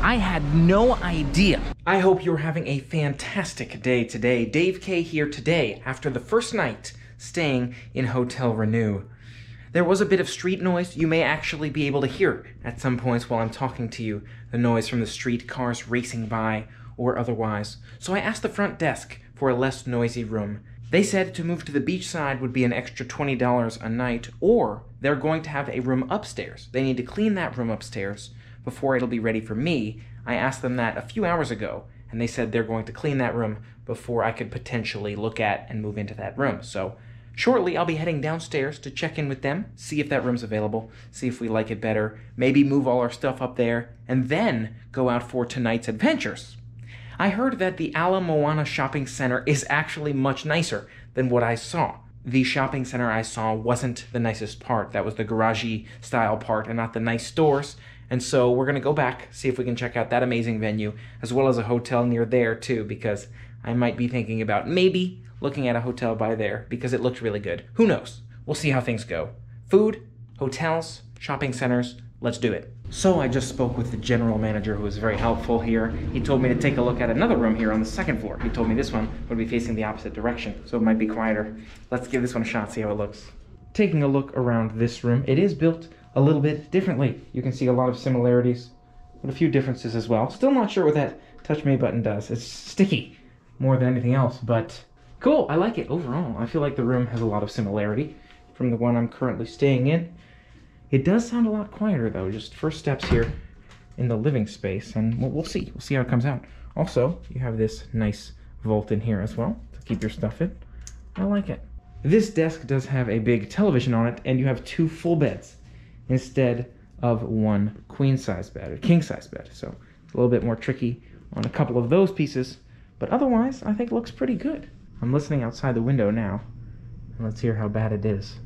I had no idea. I hope you're having a fantastic day today. Dave K here today after the first night staying in Hotel Renew. There was a bit of street noise. You may actually be able to hear at some points while I'm talking to you, the noise from the street, cars racing by or otherwise. So I asked the front desk for a less noisy room. They said to move to the beach side would be an extra $20 a night, or they're going to have a room upstairs. They need to clean that room upstairs before it'll be ready for me. I asked them that a few hours ago, and they said they're going to clean that room before I could potentially look at and move into that room. So shortly, I'll be heading downstairs to check in with them, see if that room's available, see if we like it better, maybe move all our stuff up there, and then go out for tonight's adventures. I heard that the Ala Moana Shopping Center is actually much nicer than what I saw. The shopping center I saw wasn't the nicest part. That was the garage-y style part and not the nice stores. And so we're going to go back, see if we can check out that amazing venue, as well as a hotel near there too, because I might be thinking about maybe looking at a hotel by there because it looked really good. Who knows? We'll see how things go. Food, hotels, shopping centers, let's do it. So I just spoke with the general manager who was very helpful here. He told me to take a look at another room here on the second floor. He told me this one would be facing the opposite direction, so it might be quieter. Let's give this one a shot, see how it looks. Taking a look around this room, it is built a little bit differently. You can see a lot of similarities, but a few differences as well. Still not sure what that touch me button does. It's sticky more than anything else, but cool, I like it overall. I feel like the room has a lot of similarity from the one I'm currently staying in. It does sound a lot quieter though, just first steps here in the living space, and we'll see. We'll see how it comes out. Also, you have this nice vault in here as well to keep your stuff in. I like it. This desk does have a big television on it, and you have 2 full beds instead of 1 queen-size bed, or king-size bed. So it's a little bit more tricky on a couple of those pieces, but otherwise, I think it looks pretty good. I'm listening outside the window now, and let's hear how bad it is.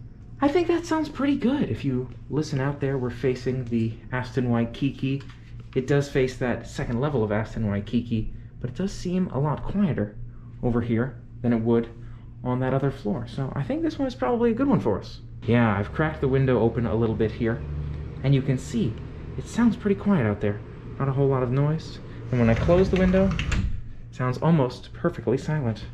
I think that sounds pretty good. If you listen out there, we're facing the Aston Waikiki. It does face that second level of Aston Waikiki, but it does seem a lot quieter over here than it would on that other floor. So I think this one is probably a good one for us. Yeah, I've cracked the window open a little bit here, and you can see it sounds pretty quiet out there. Not a whole lot of noise. And when I close the window, it sounds almost perfectly silent.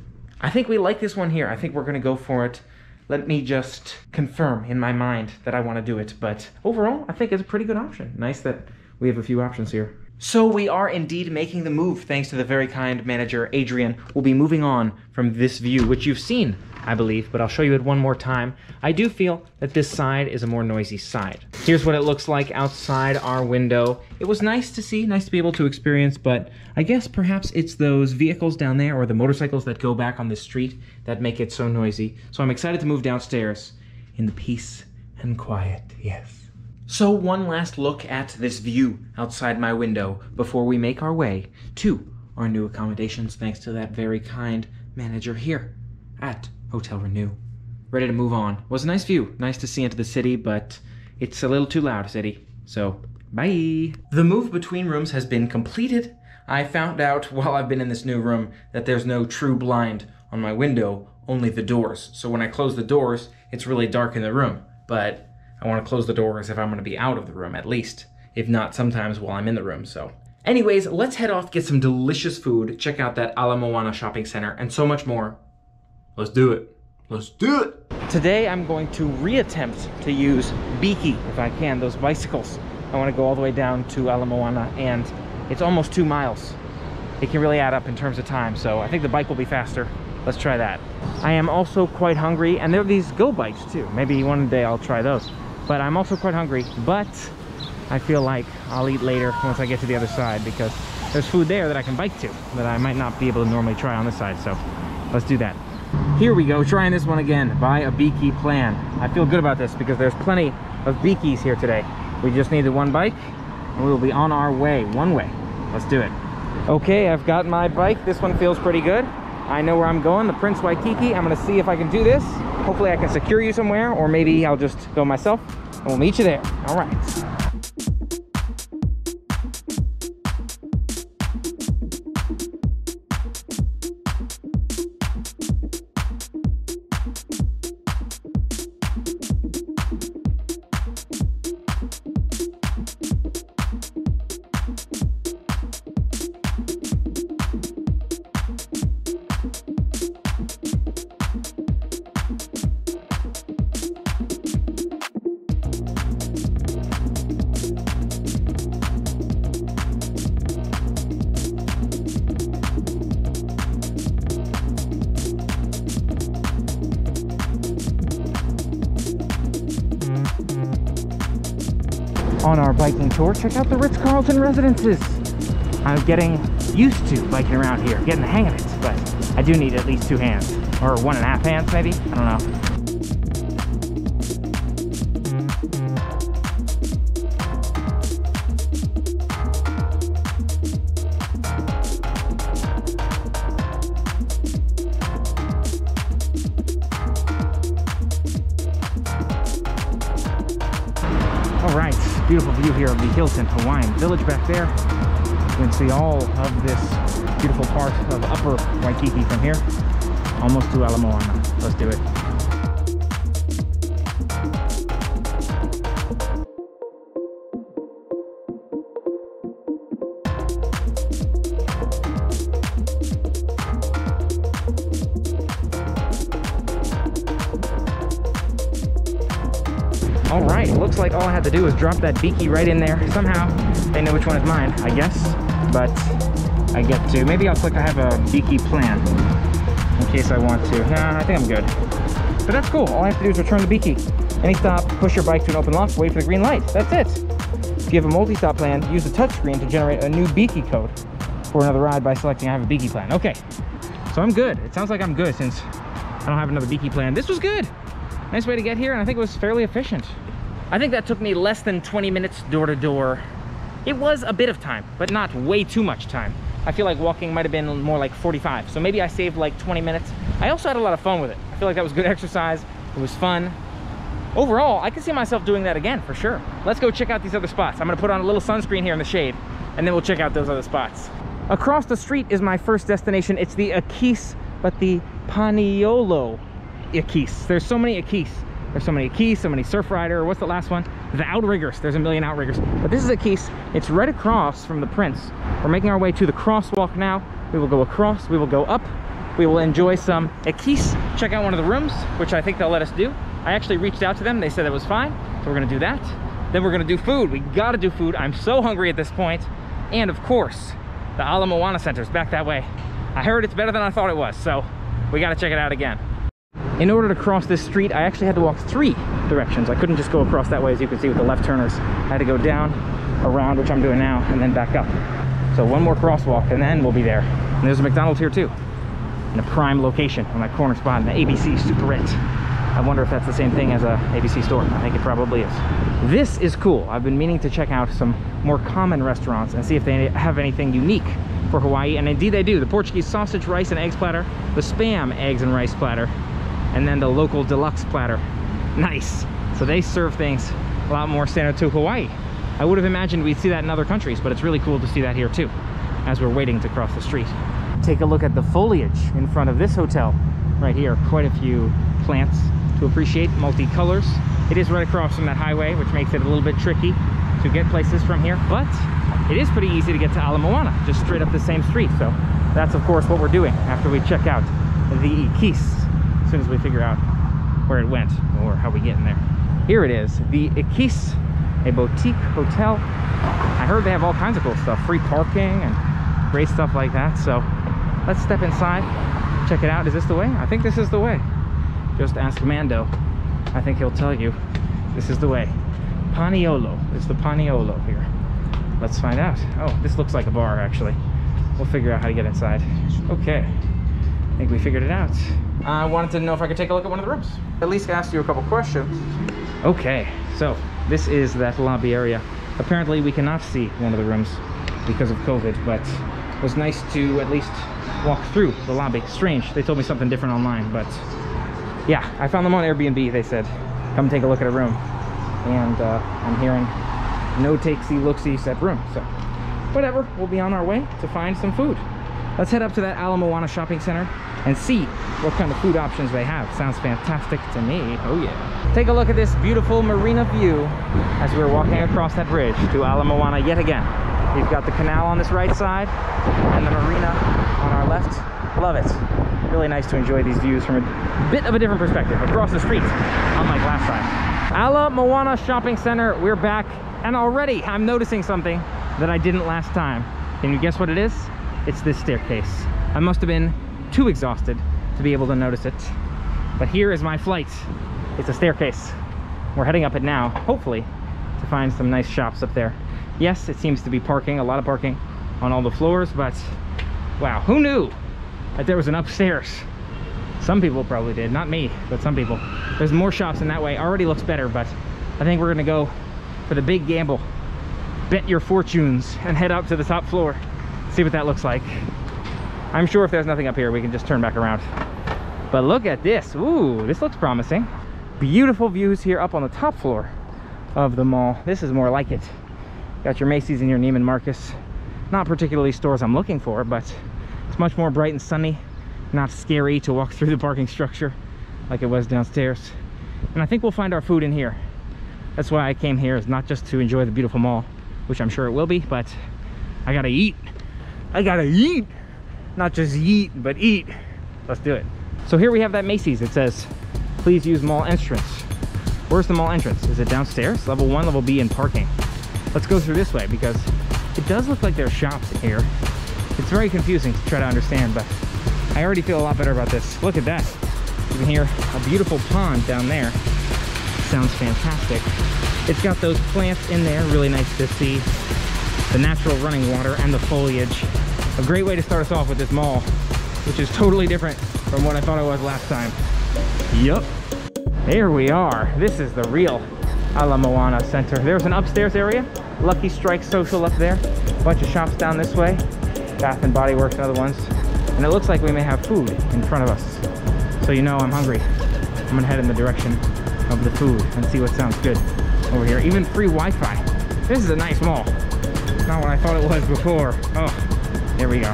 I think we like this one here. I think we're gonna go for it. Let me just confirm in my mind that I want to do it, but overall, I think it's a pretty good option. Nice that we have a few options here. So we are indeed making the move, thanks to the very kind manager, Adrian. We'll be moving on from this view, which you've seen, I believe, but I'll show you it one more time. I do feel that this side is a more noisy side. Here's what it looks like outside our window. It was nice to see, nice to be able to experience, but I guess perhaps it's those vehicles down there or the motorcycles that go back on the street that make it so noisy. So I'm excited to move downstairs in the peace and quiet, yes. So one last look at this view outside my window before we make our way to our new accommodations, thanks to that very kind manager here at Hotel Renew. Ready to move on. Was a nice view. Nice to see into the city, but it's a little too loud, city. So, bye. The move between rooms has been completed. I found out while I've been in this new room that there's no true blind on my window, only the doors. So when I close the doors, it's really dark in the room. But I want to close the doors if I'm going to be out of the room, at least. If not, sometimes while I'm in the room, so. Anyways, let's head off, get some delicious food, check out that Ala Moana Shopping Center, and so much more. Let's do it. Let's do it. Today, I'm going to reattempt to use Beaky, if I can, those bicycles. I want to go all the way down to Ala Moana, and it's almost 2 miles. It can really add up in terms of time, so I think the bike will be faster. Let's try that. I am also quite hungry, and there are these Go bikes too. Maybe one day I'll try those. But I'm also quite hungry, but I feel like I'll eat later once I get to the other side because there's food there that I can bike to that I might not be able to normally try on this side, so let's do that. Here we go, trying this one again, buy a Beaky plan. I feel good about this because there's plenty of Beakies here today. We just needed 1 bike and we will be on our way, 1 way. Let's do it. Okay, I've got my bike. This one feels pretty good. I know where I'm going, the Prince Waikiki. I'm gonna see if I can do this. Hopefully I can secure you somewhere, or maybe I'll just go myself and we'll meet you there. All right. on our biking tour. Check out the Ritz-Carlton residences. I'm getting used to biking around here, getting the hang of it, but I do need at least 2 hands, or 1.5 hands maybe, I don't know. Alright, beautiful view here of the Hilton Hawaiian Village back there. You can see all of this beautiful part of Upper Waikiki from here, almost to Ala Moana. Let's do it. All right, looks like all I had to do was drop that beaky right in there. Somehow they know which one is mine, I guess, but I get to, maybe I'll click I have a beaky plan in case I want to. Nah, I think I'm good. But that's cool. All I have to do is return the beaky. Any stop, push your bike to an open lock, wait for the green light. That's it. If you have a multi-stop plan, use the touchscreen to generate a new beaky code for another ride by selecting I have a beaky plan. Okay, so I'm good. It sounds like I'm good since I don't have another beaky plan. This was good. Nice way to get here, and I think it was fairly efficient. I think that took me less than 20 minutes door to door. It was a bit of time, but not way too much time. I feel like walking might have been more like 45, so maybe I saved like 20 minutes. I also had a lot of fun with it. I feel like that was good exercise. It was fun. Overall, I can see myself doing that again for sure. Let's go check out these other spots. I'm gonna put on a little sunscreen here in the shade, and then we'll check out those other spots. Across the street is my first destination. It's the Akis, but the Paniolo Akis. There's so many Akis. There's so many Akis, so many Surf Rider. What's the last one? The Outriggers. There's a million Outriggers. But this is Akis. It's right across from the Prince. We're making our way to the crosswalk now. We will go across. We will go up. We will enjoy some Akis. Check out one of the rooms, which I think they'll let us do. I actually reached out to them. They said it was fine. So we're going to do that. Then we're going to do food. We got to do food. I'm so hungry at this point. And of course, the Ala Moana Center is back that way. I heard it's better than I thought it was. So we got to check it out again. In order to cross this street, I actually had to walk 3 directions. I couldn't just go across that way, as you can see with the left turners. I had to go down, around, which I'm doing now, and then back up. So one more crosswalk, and then we'll be there. And there's a McDonald's here too, in a prime location on that corner spot in the ABC Super 8. I wonder if that's the same thing as a ABC store. I think it probably is. This is cool. I've been meaning to check out some more common restaurants and see if they have anything unique for Hawaii, and indeed they do. The Portuguese sausage, rice, and eggs platter, the Spam eggs and rice platter, and then the local deluxe platter. Nice. So they serve things a lot more standard to Hawaii. I would have imagined we'd see that in other countries, but it's really cool to see that here too, as we're waiting to cross the street. Take a look at the foliage in front of this hotel right here. Quite a few plants to appreciate, multicolors. It is right across from that highway, which makes it a little bit tricky to get places from here, but it is pretty easy to get to Ala Moana, just straight up the same street. So that's of course what we're doing after we check out the Akis. As soon as we figure out where it went or how we get in there. Here it is, the Akis, a boutique hotel. I heard they have all kinds of cool stuff, free parking and great stuff like that. So let's step inside, check it out. Is this the way? I think this is the way. Just ask Mando. I think he'll tell you this is the way. Paniolo. It's the Paniolo here. Let's find out. Oh, this looks like a bar actually. We'll figure out how to get inside. Okay, I think we figured it out. I wanted to know if I could take a look at one of the rooms. At least ask you a couple questions. Okay, so this is that lobby area. Apparently we cannot see one of the rooms because of COVID, but it was nice to at least walk through the lobby. Strange, they told me something different online, but yeah, I found them on Airbnb. They said, come take a look at a room. And I'm hearing no take-see, look-see, set room. So whatever, we'll be on our way to find some food. Let's head up to that Ala Moana Shopping Center and see what kind of food options they have. Sounds fantastic to me. Oh yeah. Take a look at this beautiful marina view as we're walking across that bridge to Ala Moana yet again. We've got the canal on this right side and the marina on our left. Love it. Really nice to enjoy these views from a bit of a different perspective across the street, unlike last time. Ala Moana Shopping Center, we're back, and already I'm noticing something that I didn't last time. Can you guess what it is? It's this staircase. I must have been too exhausted to be able to notice it, but here is my flight. It's a staircase. We're heading up it now, hopefully, to find some nice shops up there. Yes, it seems to be parking, a lot of parking on all the floors, but wow, who knew that there was an upstairs? Some people probably did, not me, but some people. There's more shops in that way. Already looks better, but I think we're gonna go for the big gamble. Bet your fortunes and head up to the top floor. See what that looks like. I'm sure if there's nothing up here, we can just turn back around. But look at this. Ooh, this looks promising. Beautiful views here up on the top floor of the mall. This is more like it. Got your Macy's and your Neiman Marcus. Not particularly stores I'm looking for, but it's much more bright and sunny. Not scary to walk through the parking structure like it was downstairs. And I think we'll find our food in here. That's why I came here, is not just to enjoy the beautiful mall, which I'm sure it will be, but I gotta eat. I gotta eat. Not just eat, but eat. Let's do it. So here we have that Macy's. It says, please use mall entrance. Where's the mall entrance? Is it downstairs? Level 1, level B in parking. Let's go through this way because it does look like there are shops in here. It's very confusing to try to understand, but I already feel a lot better about this. Look at that. You can hear a beautiful pond down there. Sounds fantastic. It's got those plants in there, really nice to see. The natural running water and the foliage. A great way to start us off with this mall, which is totally different from what I thought it was last time. Yup. Here we are. This is the real Ala Moana Center. There's an upstairs area. Lucky Strike Social up there. A bunch of shops down this way. Bath and Body Works and other ones. And it looks like we may have food in front of us. So you know I'm hungry. I'm gonna head in the direction of the food and see what sounds good over here. Even free Wi-Fi. This is a nice mall. Not what I thought it was before. Oh, there we go.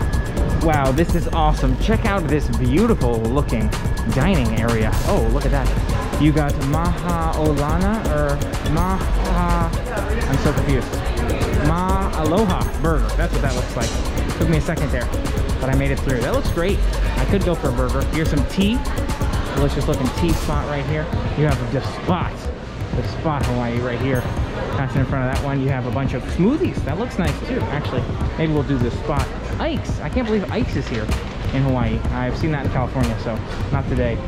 Wow, this is awesome. Check out this beautiful looking dining area. Oh, look at that. You got Maha-Olana or I'm so confused. Ma-Aloha burger. That's what that looks like. Took me a second there, but I made it through. That looks great. I could go for a burger. Here's some tea. Delicious looking tea spot right here. You have the spot Hawaii right here. Passing in front of that one, you have a bunch of smoothies. That looks nice too, actually. Maybe we'll do this spot. Ike's. I can't believe Ike's is here in Hawaii. I've seen that in California, so not today.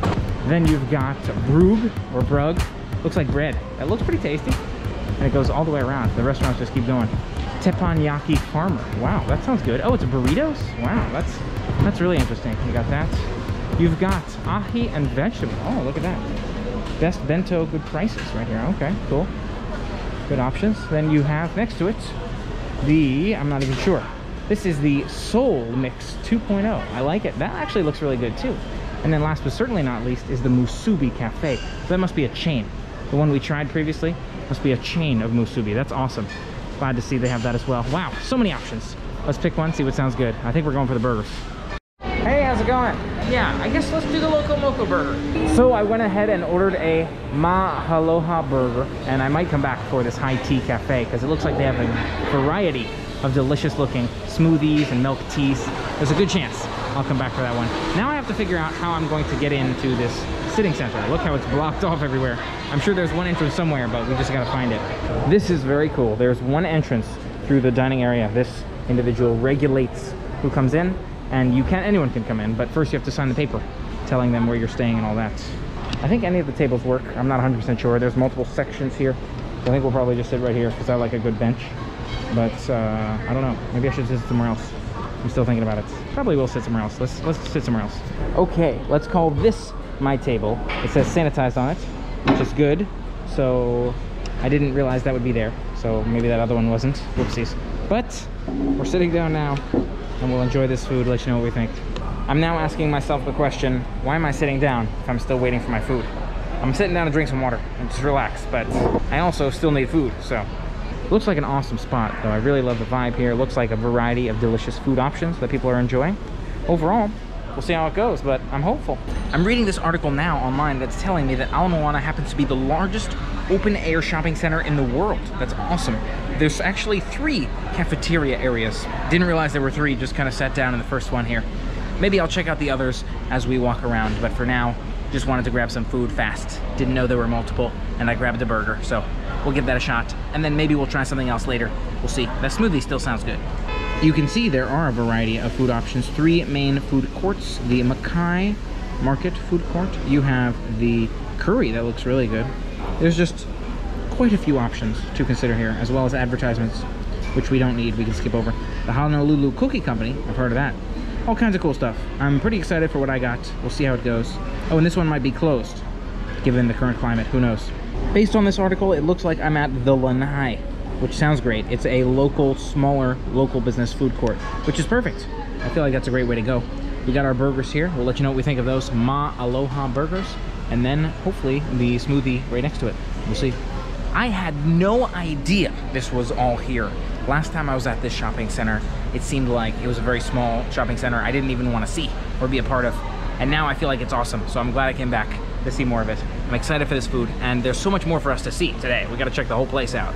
Then you've got Berg or Berg. Looks like bread. That looks pretty tasty. And it goes all the way around. The restaurants just keep going. Teppanyaki Farmer. Wow, that sounds good. Oh, it's burritos? Wow, that's really interesting. You got that. You've got ahi and vegetable. Oh, look at that. Best bento, good prices right here. Okay, cool. Good options. Then you have next to it I'm not even sure. This is the Soul Mix 2.0. I like it. That actually looks really good too. And then last but certainly not least is the Musubi Cafe. So that must be a chain. The one we tried previously must be a chain of Musubi. That's awesome. Glad to see they have that as well. Wow, so many options. Let's pick one, see what sounds good. I think we're going for the burgers. Hey, how's it going? Yeah, I guess let's do the Loco Moco burger. So I went ahead and ordered a Mahaloha burger, and I might come back for this high tea cafe because it looks like they have a variety of delicious looking smoothies and milk teas. There's a good chance I'll come back for that one. Now I have to figure out how I'm going to get into this sitting center. Look how it's blocked off everywhere. I'm sure there's one entrance somewhere, but we just gotta find it. This is very cool. There's one entrance through the dining area. This individual regulates who comes in, and anyone can come in, but first you have to sign the paper telling them where you're staying and all that. I think any of the tables work. I'm not 100% sure. There's multiple sections here. So I think we'll probably just sit right here because I like a good bench. But I don't know. Maybe I should sit somewhere else. I'm still thinking about it. Probably will sit somewhere else. Let's sit somewhere else. Okay, let's call this my table. It says sanitized on it, which is good. So I didn't realize that would be there. So maybe that other one wasn't. Whoopsies. But we're sitting down now, and we'll enjoy this food, let you know what we think. I'm now asking myself the question, why am I sitting down if I'm still waiting for my food? I'm sitting down to drink some water and just relax, but I also still need food, so. Looks like an awesome spot, though. I really love the vibe here. Looks like a variety of delicious food options that people are enjoying. Overall, we'll see how it goes, but I'm hopeful. I'm reading this article now online that's telling me that Ala Moana happens to be the largest open-air shopping center in the world. That's awesome. There's actually 3 cafeteria areas. Didn't realize there were 3, just kind of sat down in the first one here. Maybe I'll check out the others as we walk around, but for now, just wanted to grab some food fast. Didn't know there were multiple, and I grabbed a burger, so we'll give that a shot. And then maybe we'll try something else later. We'll see. That smoothie still sounds good. You can see there are a variety of food options. 3 main food courts. The Makai Market food court. You have the curry, that looks really good. There's just quite a few options to consider here, as well as advertisements, which we don't need, we can skip over. The Honolulu Cookie Company, I've heard of that. All kinds of cool stuff. I'm pretty excited for what I got. We'll see how it goes. Oh, and this one might be closed, given the current climate, who knows. Based on this article, it looks like I'm at the Lanai, which sounds great. It's a local, smaller, local business food court, which is perfect. I feel like that's a great way to go. We got our burgers here. We'll let you know what we think of those Ma Aloha burgers, and then hopefully the smoothie right next to it. We'll see. I had no idea this was all here. Last time I was at this shopping center, it seemed like it was a very small shopping center I didn't even want to see or be a part of. And now I feel like it's awesome, so I'm glad I came back to see more of it. I'm excited for this food, and there's so much more for us to see today. We gotta check the whole place out.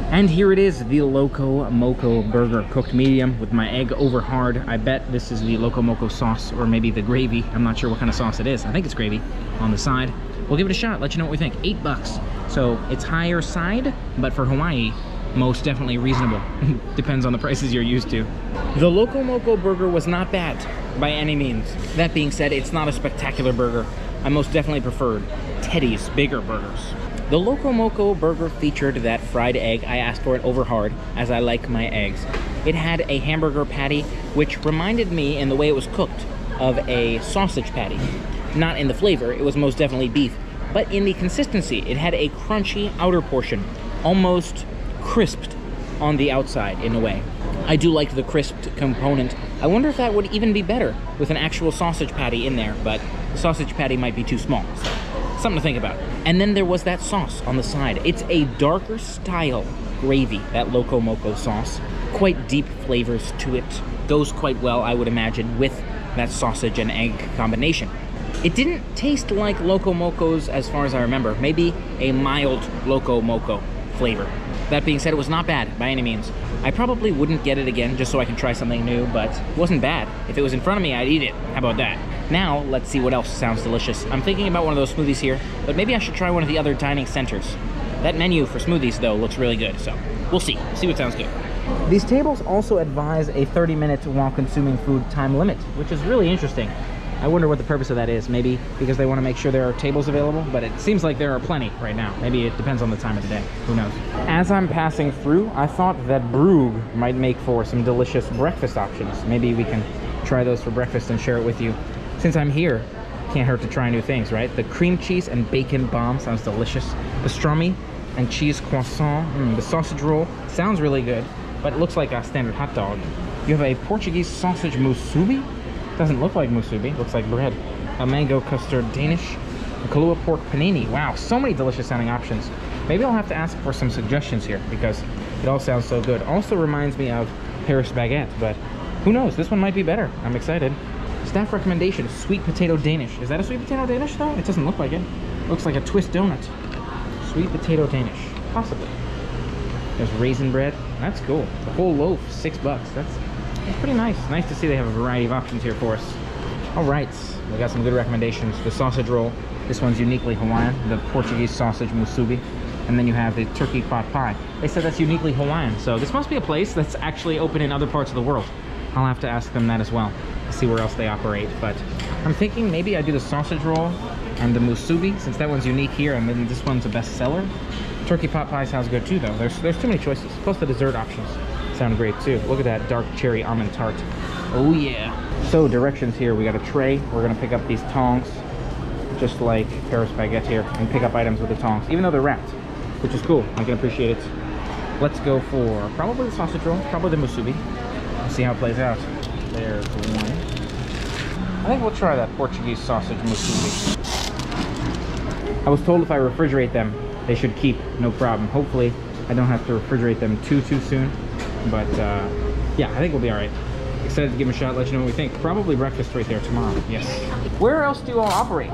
And here it is, the Loco Moco burger, cooked medium with my egg over hard. I bet this is the Loco Moco sauce, or maybe the gravy. I'm not sure what kind of sauce it is. I think it's gravy on the side. We'll give it a shot, let you know what we think. $8. So it's higher side, but for Hawaii, most definitely reasonable. Depends on the prices you're used to. The Loco Moco burger was not bad by any means. That being said, it's not a spectacular burger. I most definitely preferred Teddy's bigger burgers. The Loco Moco burger featured that fried egg. I asked for it over hard, as I like my eggs. It had a hamburger patty, which reminded me in the way it was cooked of a sausage patty. Not in the flavor, it was most definitely beef, but in the consistency, it had a crunchy outer portion, almost crisped on the outside in a way. I do like the crisped component. I wonder if that would even be better with an actual sausage patty in there, but the sausage patty might be too small, so something to think about. And then there was that sauce on the side. It's a darker style gravy, that Loco Moco sauce. Quite deep flavors to it. Goes quite well, I would imagine, with that sausage and egg combination. It didn't taste like Loco Mocos as far as I remember. Maybe a mild Loco Moco flavor. That being said, it was not bad by any means. I probably wouldn't get it again just so I can try something new, but it wasn't bad. If it was in front of me, I'd eat it. How about that? Now, let's see what else sounds delicious. I'm thinking about one of those smoothies here, but maybe I should try one of the other dining centers. That menu for smoothies, though, looks really good, so we'll see. See what sounds good. These tables also advise a 30-minute while consuming food time limit, which is really interesting. I wonder what the purpose of that is. Maybe because they want to make sure there are tables available, but it seems like there are plenty right now. Maybe it depends on the time of the day. Who knows? As I'm passing through, I thought that Berg might make for some delicious breakfast options. Maybe we can try those for breakfast and share it with you. Since I'm here, can't hurt to try new things, right? The cream cheese and bacon bomb sounds delicious. Pastrami and cheese croissant. The sausage roll sounds really good, but it looks like a standard hot dog. You have a Portuguese sausage musubi. Doesn't look like musubi, looks like bread. A mango custard Danish, a Kahlua pork panini. Wow, so many delicious sounding options. Maybe I'll have to ask for some suggestions here because it all sounds so good. Also reminds me of Paris baguette, but who knows? This one might be better. I'm excited. Staff recommendation, sweet potato Danish. Is that a sweet potato Danish though? It doesn't look like it. Looks like a twist donut. Sweet potato Danish, possibly. There's raisin bread. That's cool. The whole loaf, $6. That's pretty nice. Nice to see they have a variety of options here for us. All right, we got some good recommendations. The sausage roll. This one's uniquely Hawaiian. The Portuguese sausage musubi. And then you have the turkey pot pie. They said that's uniquely Hawaiian. So this must be a place that's actually open in other parts of the world. I'll have to ask them that as well. See where else they operate. But I'm thinking maybe I do the sausage roll and the musubi, since that one's unique here, and then this one's a bestseller. Turkey pot pie sounds good too, though. There's too many choices. Plus the dessert options sound great too. Look at that dark cherry almond tart. Oh yeah. So directions here. We got a tray. We're gonna pick up these tongs, just like Paris baguette here, and pick up items with the tongs, even though they're wrapped, which is cool. I can appreciate it. Let's go for probably the sausage roll, probably the musubi. Let's see how it plays out. There's one. I think we'll try that Portuguese sausage musubi. I was told if I refrigerate them, they should keep, no problem. Hopefully, I don't have to refrigerate them too soon. But yeah, I think we'll be all right. Excited to give them a shot, let you know what we think. Probably breakfast right there tomorrow, yes. Where else do you all operate?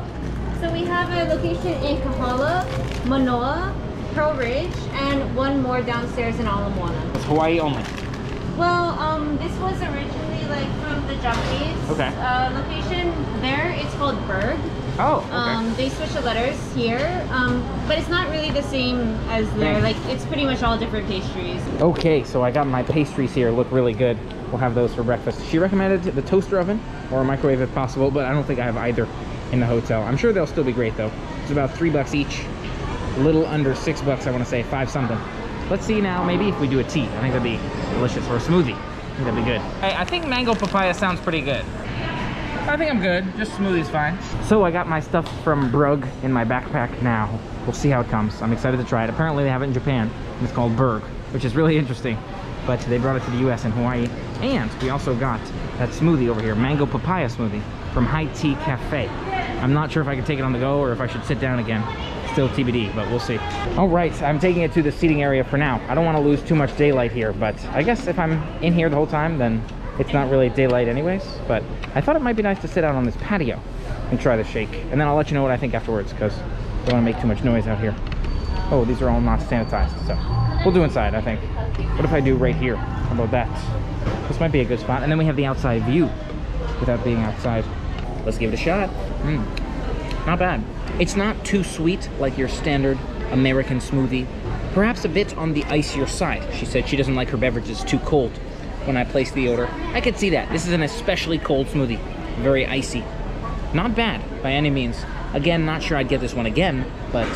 So we have a location in Kahala, Manoa, Pearl Ridge, and one more downstairs in Ala Moana. It's Hawaii only. Well, this was originally like from the Japanese location there. It's called Berg. Oh, okay. They switched the letters here, but it's not really the same as there. Like, it's pretty much all different pastries. Okay, so I got my pastries here. Look really good. We'll have those for breakfast. She recommended the toaster oven or a microwave if possible, but I don't think I have either in the hotel. I'm sure they'll still be great though. It's about $3 each. A little under $6, I want to say, 5 something. Let's see now, maybe if we do a tea. I think that'd be delicious. Or a smoothie. I think that'd be good. Hey, I think mango papaya sounds pretty good. I think I'm good. Just smoothie's fine. So I got my stuff from Berg in my backpack now. We'll see how it comes. I'm excited to try it. Apparently they have it in Japan. And it's called Berg, which is really interesting. But they brought it to the US and Hawaii. And we also got that smoothie over here, mango papaya smoothie from High Tea Cafe. I'm not sure if I can take it on the go or if I should sit down again. Still TBD, but we'll see. All right, I'm taking it to the seating area for now. I don't want to lose too much daylight here, but I guess if I'm in here the whole time, then it's not really daylight anyways. But I thought it might be nice to sit out on this patio and try the shake. And then I'll let you know what I think afterwards, because I don't want to make too much noise out here. Oh, these are all not sanitized, so we'll do inside, I think. What if I do right here? How about that? This might be a good spot. And then we have the outside view without being outside. Let's give it a shot. Not bad. It's not too sweet like your standard American smoothie. Perhaps a bit on the icier side. She said she doesn't like her beverages too cold when I place the order. I could see that. This is an especially cold smoothie. Very icy. Not bad by any means. Again, not sure I'd get this one again, but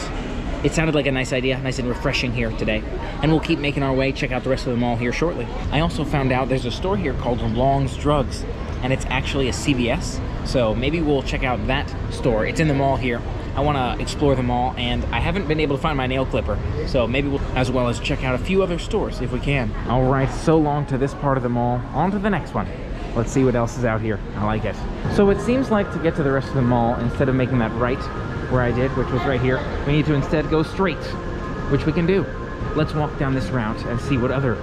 it sounded like a nice idea, nice and refreshing here today. And we'll keep making our way, check out the rest of the mall here shortly. I also found out there's a store here called Long's Drugs, and it's actually a CVS. So maybe we'll check out that store. It's in the mall here. I want to explore the mall, and I haven't been able to find my nail clipper. So maybe we'll, as well as check out a few other stores if we can. All right, so long to this part of the mall. On to the next one. Let's see what else is out here. I like it. So it seems like to get to the rest of the mall, instead of making that right where I did, which was right here, we need to instead go straight, which we can do. Let's walk down this route and see what other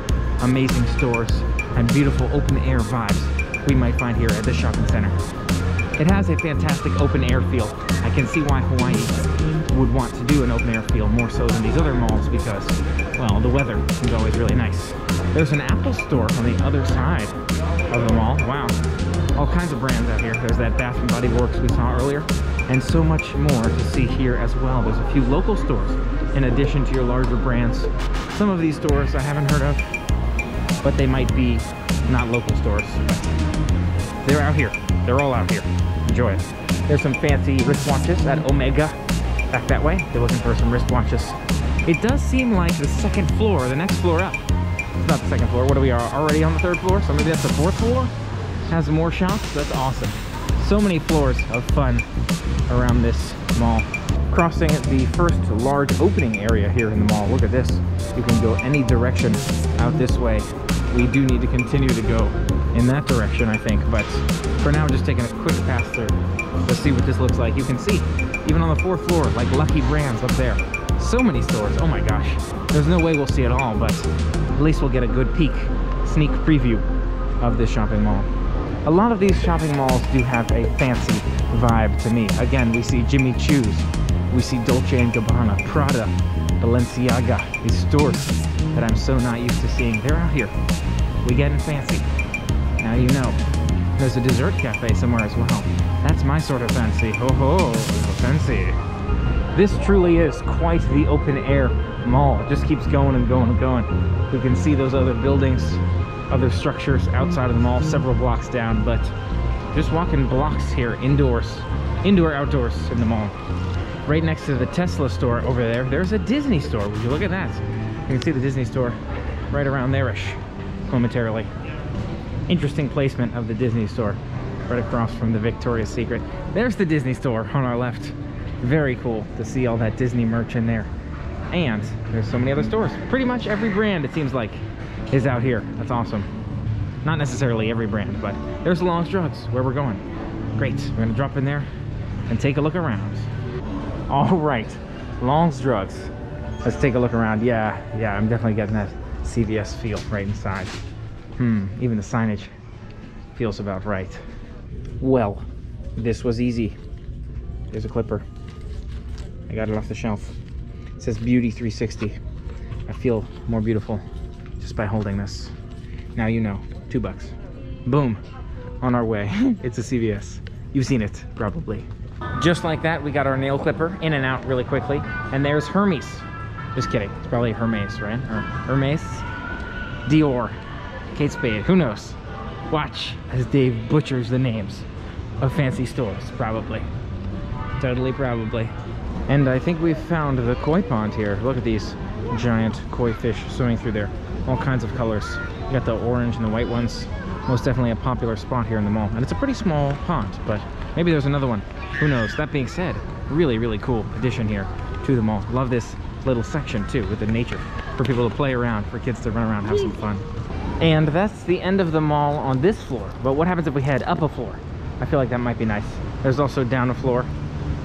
amazing stores and beautiful open air vibes we might find here at this shopping center. It has a fantastic open air feel. I can see why Hawaii would want to do an open air feel more so than these other malls because, well, the weather is always really nice. There's an Apple store on the other side of the mall. Wow. All kinds of brands out here. There's that Bath & Body Works we saw earlier, and so much more to see here as well. There's a few local stores in addition to your larger brands. Some of these stores I haven't heard of, but they might be not local stores. They're out here. They're all out here. Enjoy it. There's some fancy wristwatches at Omega. Back that way. They're looking for some wristwatches. It does seem like the second floor, the next floor up. It's not the second floor. What are we already on the third floor? So maybe that's the fourth floor? Has more shops? That's awesome. So many floors of fun around this mall. Crossing the first large opening area here in the mall. Look at this. You can go any direction out this way. We do need to continue to go in that direction, I think, but for now, just taking a quick pass through. Let's see what this looks like. You can see, even on the fourth floor, like Lucky Brands up there. So many stores. Oh my gosh. There's no way we'll see it all, but at least we'll get a good peek, sneak preview of this shopping mall. A lot of these shopping malls do have a fancy vibe to me. Again, we see Jimmy Choo's, we see Dolce & Gabbana, Prada, Balenciaga, these stores that I'm so not used to seeing. They're out here. We getting fancy. Now you know. There's a dessert cafe somewhere as well. That's my sort of fancy. Ho ho, fancy. This truly is quite the open air mall. It just keeps going and going and going. We can see those other buildings, other structures outside of the mall, several blocks down, but just walking blocks here, indoors, outdoors in the mall. Right next to the Tesla store over there, there's a Disney store. Would you look at that? You can see the Disney store right around there-ish momentarily. Interesting placement of the Disney store right across from the Victoria's Secret. There's the Disney store on our left. Very cool to see all that Disney merch in there. And there's so many other stores. Pretty much every brand, it seems like, is out here. That's awesome. Not necessarily every brand, but there's Long's Drugs where we're going. Great. We're gonna drop in there and take a look around. All right, Long's Drugs. Let's take a look around. Yeah, I'm definitely getting that CVS feel right inside. Even the signage feels about right. Well, this was easy. There's a clipper. I got it off the shelf. It says Beauty 360. I feel more beautiful just by holding this. Now you know, $2. Boom, on our way. It's a CVS. You've seen it, probably. Just like that, we got our nail clipper in and out really quickly. And there's Hermes. Just kidding, it's probably Hermes, right? Or Hermes, Dior, Kate Spade, who knows? Watch as Dave butchers the names of fancy stores, probably. Totally probably. And I think we've found the koi pond here. Look at these giant koi fish swimming through there. All kinds of colors. You got the orange and the white ones. Most definitely a popular spot here in the mall. And it's a pretty small pond, but maybe there's another one. Who knows? That being said, really, really cool addition here to the mall. Love this little section too with the nature for people to play around, for kids to run around, have some fun. And that's the end of the mall on this floor. But what happens if we head up a floor? I feel like that might be nice. There's also down a floor.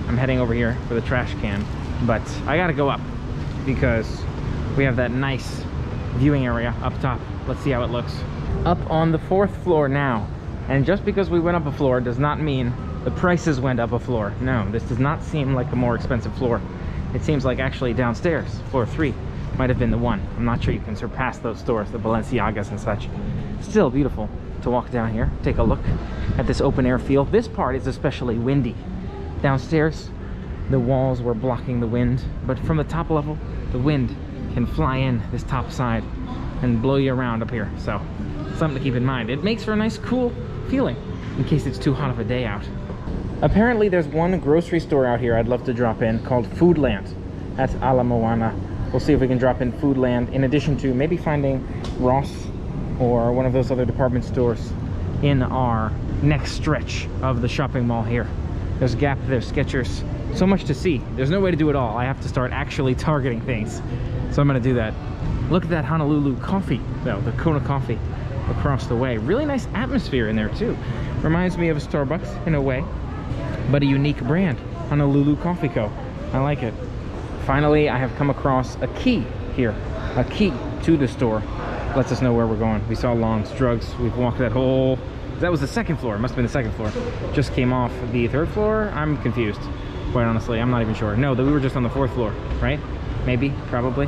I'm heading over here for the trash can, but I gotta go up because we have that nice viewing area up top. Let's see how it looks. Up on the 4th floor now. And just because we went up a floor does not mean the prices went up a floor. No, this does not seem like a more expensive floor. It seems like actually downstairs, floor 3, might have been the one. I'm not sure you can surpass those stores, the Balenciagas and such. Still beautiful to walk down here, take a look at this open air feel. This part is especially windy. Downstairs, the walls were blocking the wind, but from the top level, the wind can fly in this top side and blow you around up here. So, something to keep in mind. It makes for a nice, cool feeling in case it's too hot of a day out. Apparently, there's one grocery store out here I'd love to drop in called Foodland at Ala Moana. We'll see if we can drop in Foodland in addition to maybe finding Ross or one of those other department stores in our next stretch of the shopping mall here. There's Gap, there's Skechers, so much to see. There's no way to do it all. I have to start actually targeting things. So I'm gonna do that. Look at that Honolulu coffee, though, the Kona coffee across the way. Really nice atmosphere in there too. Reminds me of a Starbucks in a way, but a unique brand, Honolulu Coffee Co. I like it. Finally, I have come across a key here, a key to the store. Lets us know where we're going. We saw Long's Drugs. We've walked that whole, that was the 2nd floor. It must have been the 2nd floor. Just came off the 3rd floor. I'm confused, quite honestly. I'm not even sure. No, we were just on the 4th floor, right? Maybe, probably.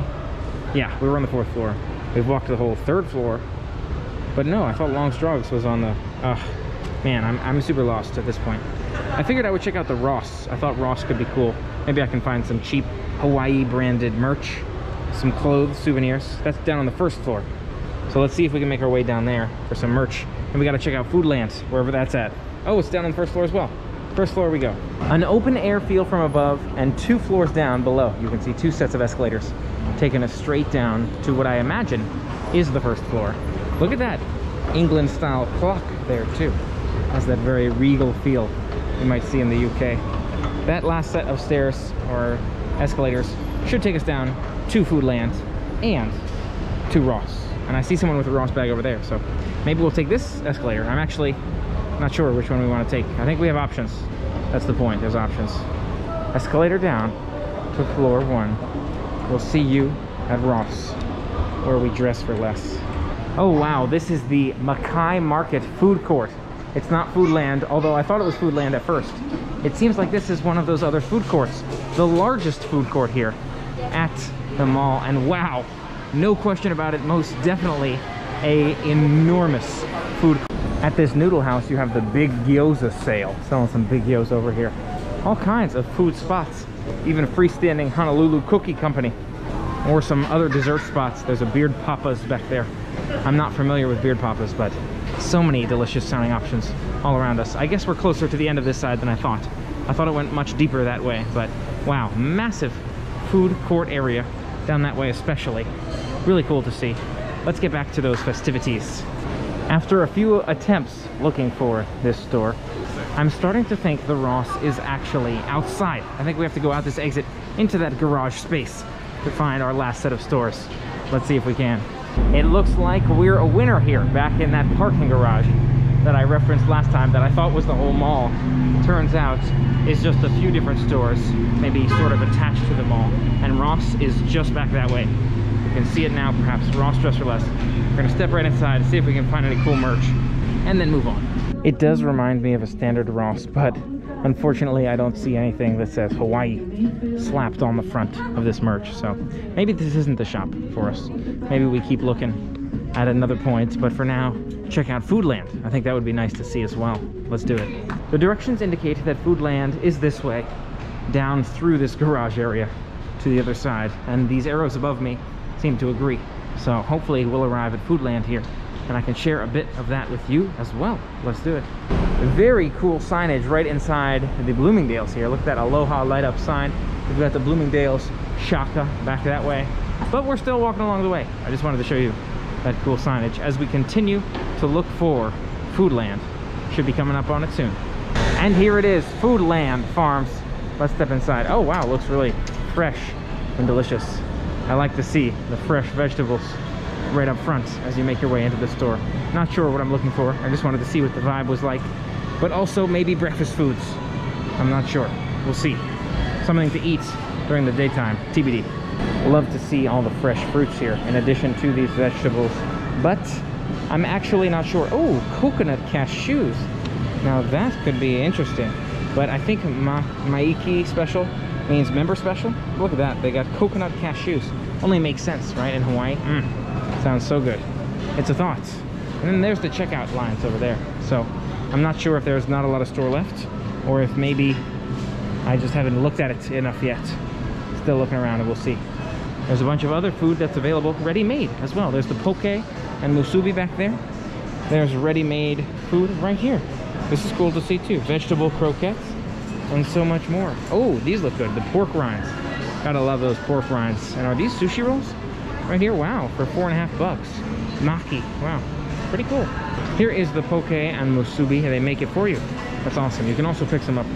Yeah, we were on the 4th floor. We've walked the whole 3rd floor. But no, I thought Long's Drugs was on the, man, I'm super lost at this point. I figured I would check out the Ross. I thought Ross could be cool. Maybe I can find some cheap Hawaii branded merch, some clothes, souvenirs. That's down on the 1st floor. So let's see if we can make our way down there for some merch. And we gotta check out Foodland, wherever that's at. Oh, it's down on the 1st floor as well. 1st floor we go. An open air feel from above and 2 floors down below. You can see 2 sets of escalators taking us straight down to what I imagine is the 1st floor. Look at that England style clock there too. Has that very regal feel you might see in the UK. That last set of stairs or escalators should take us down to Foodland and to Ross. And I see someone with a Ross bag over there, so maybe we'll take this escalator. I'm actually not sure which one we want to take. I think we have options. That's the point, there's options. Escalator down to floor 1. We'll see you at Ross, where we dress for less. Oh wow, this is the Makai Market Food Court. It's not Foodland, although I thought it was Foodland at first. It seems like this is one of those other food courts. The largest food court here at the mall. And wow, no question about it, most definitely a enormous food court. At this noodle house, you have the big gyoza sale. Selling some big gyoza over here. All kinds of food spots. Even a freestanding Honolulu cookie company. Or some other dessert spots. There's a Beard Papa's back there. I'm not familiar with Beard Papa's, but so many delicious sounding options all around us. I guess we're closer to the end of this side than I thought. I thought it went much deeper that way, but wow, massive food court area down that way especially. Really cool to see. Let's get back to those festivities. After a few attempts looking for this store, I'm starting to think the Ross is actually outside. I think we have to go out this exit into that garage space to find our last set of stores. Let's see if we can. It looks like we're a winner here, back in that parking garage that I referenced last time that I thought was the whole mall. Turns out it's just a few different stores, maybe sort of attached to the mall. And Ross is just back that way. You can see it now, perhaps. Ross Dress for Less. We're gonna step right inside, see if we can find any cool merch, and then move on. It does remind me of a standard Ross, but unfortunately I don't see anything that says Hawaii slapped on the front of this merch. So maybe this isn't the shop for us. Maybe we keep looking at another point, but for now, check out Foodland. I think that would be nice to see as well. Let's do it. The directions indicate that Foodland is this way, down through this garage area to the other side, and these arrows above me seem to agree. So hopefully we'll arrive at Foodland here, and I can share a bit of that with you as well. Let's do it. Very cool signage right inside the Bloomingdale's here. Look at that Aloha light up sign. We've got the Bloomingdale's Shaka back that way. But we're still walking along the way. I just wanted to show you that cool signage as we continue to look for Foodland. Should be coming up on it soon. And here it is, Foodland Farms. Let's step inside. Oh wow, looks really fresh and delicious. I like to see the fresh vegetables right up front as you make your way into the store. Not sure what I'm looking for. I just wanted to see what the vibe was like. But also maybe breakfast foods. I'm not sure. We'll see. Something to eat during the daytime. TBD. Love to see all the fresh fruits here in addition to these vegetables. But I'm actually not sure. Oh, coconut cashews. Now that could be interesting. But I think maiki special means member special. Look at that. They got coconut cashews. Only makes sense, right? In Hawaii. Sounds so good. It's a thought. And then there's the checkout lines over there. So I'm not sure if there's not a lot of store left or if maybe I just haven't looked at it enough yet. Still looking around and we'll see. There's a bunch of other food that's available ready-made as well. There's the poke and musubi back there. There's ready-made food right here. This is cool to see too. Vegetable croquettes and so much more. Oh, these look good. The pork rinds. Gotta love those pork rinds. And are these sushi rolls? Right here, wow, for $4.50. Maki, wow, pretty cool. Here is the poke and musubi. They make it for you. That's awesome. You can also pick some up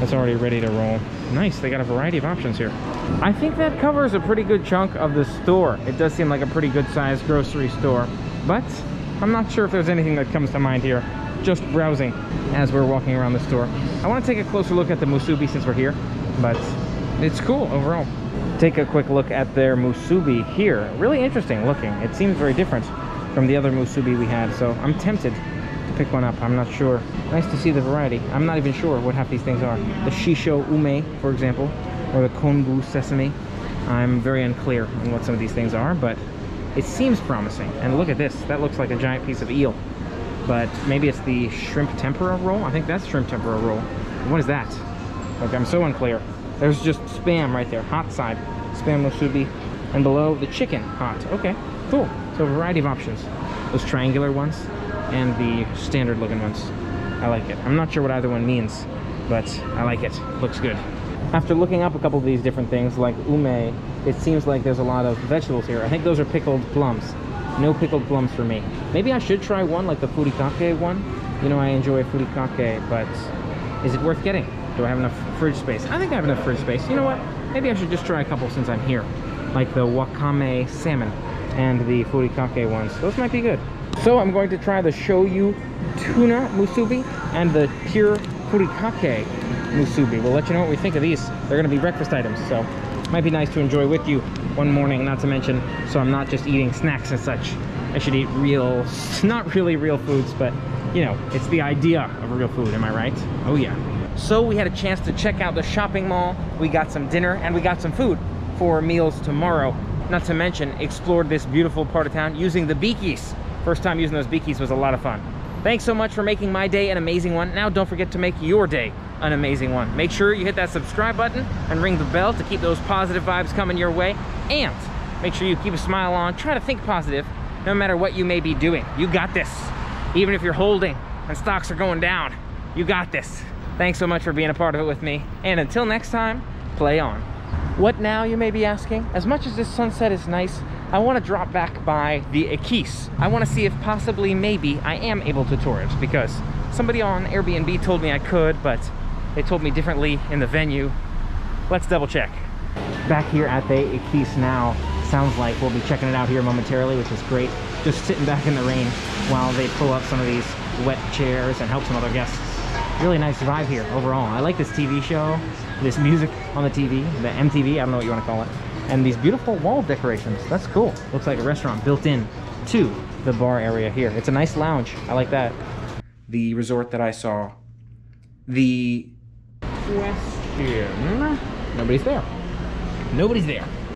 that's already ready to roll. Nice, they got a variety of options here. I think that covers a pretty good chunk of the store. It does seem like a pretty good sized grocery store, but I'm not sure if there's anything that comes to mind here. Just browsing as we're walking around the store. I want to take a closer look at the musubi since we're here, but it's cool overall. Take a quick look at their musubi here. Really interesting looking. It seems very different from the other musubi we had, so I'm tempted to pick one up. I'm not sure. Nice to see the variety. I'm not even sure what half these things are. The shisho ume, for example, or the konbu sesame. I'm very unclear on what some of these things are, but it seems promising. And look at this. That looks like a giant piece of eel. But maybe it's the shrimp tempura roll. I think that's shrimp tempura roll. What is that? Look, I'm so unclear. There's just spam right there, hot side, spam musubi, and below the chicken hot. Okay, cool. So a variety of options. Those triangular ones and the standard looking ones. I like it. I'm not sure what either one means, but I like it. Looks good. After looking up a couple of these different things like ume, it seems like there's a lot of vegetables here. I think those are pickled plums. No pickled plums for me. Maybe I should try one like the furikake one. You know, I enjoy furikake, but is it worth getting? Do I have enough fridge space? I think I have enough fridge space. You know what? Maybe I should just try a couple since I'm here. Like the wakame salmon and the furikake ones. Those might be good. So I'm going to try the shoyu tuna musubi and the pure furikake musubi. We'll let you know what we think of these. They're going to be breakfast items, so might be nice to enjoy with you one morning, not to mention, so I'm not just eating snacks and such. I should eat real, not really real foods, but you know, it's the idea of real food, am I right? Oh yeah. So we had a chance to check out the shopping mall, we got some dinner, and we got some food for meals tomorrow. Not to mention, explored this beautiful part of town using the beakies. First time using those beakies was a lot of fun. Thanks so much for making my day an amazing one. Now don't forget to make your day an amazing one. Make sure you hit that subscribe button and ring the bell to keep those positive vibes coming your way. And make sure you keep a smile on. Try to think positive no matter what you may be doing. You got this. Even if you're holding and stocks are going down, you got this. Thanks so much for being a part of it with me. And until next time, play on. What now, you may be asking? As much as this sunset is nice, I want to drop back by the Ekis. I want to see if possibly, maybe, I am able to tour it, because somebody on Airbnb told me I could, but they told me differently in the venue. Let's double check. Back here at the Ekis now. Sounds like we'll be checking it out here momentarily, which is great. Just sitting back in the rain while they pull up some of these wet chairs and help some other guests. Really nice vibe here overall. I like this TV show, this music on the TV, the MTV, I don't know what you want to call it. And these beautiful wall decorations. That's cool. Looks like a restaurant built in to the bar area here. It's a nice lounge. I like that. The resort that I saw. The question. Nobody's there. Nobody's there.